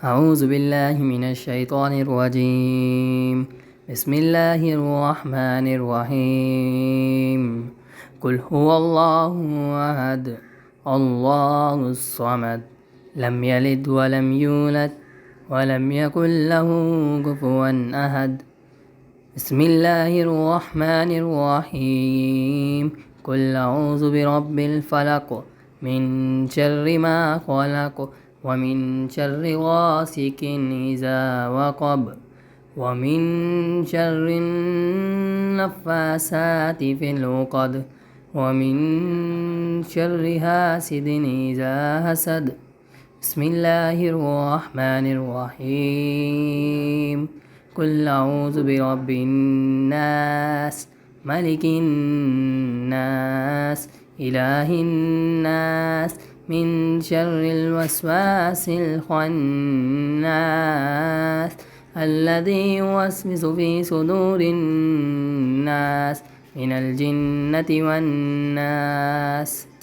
أعوذ بالله من الشيطان الرجيم. بسم الله الرحمن الرحيم. قل هو الله أحد الله الصمد لم يلد ولم يولد ولم يكن له كفوا أحد. بسم الله الرحمن الرحيم. قل أعوذ برب الفلق من شر ما خلق ومن شر غاسق إذا وقب ومن شر النفاسات في العقد ومن شر حاسد إذا حسد. بسم الله الرحمن الرحيم. قل أعوذ برب الناس ملك الناس إله الناس من شر الوسواس الخناس الذي يوسوس في صدور الناس من الجنة والناس.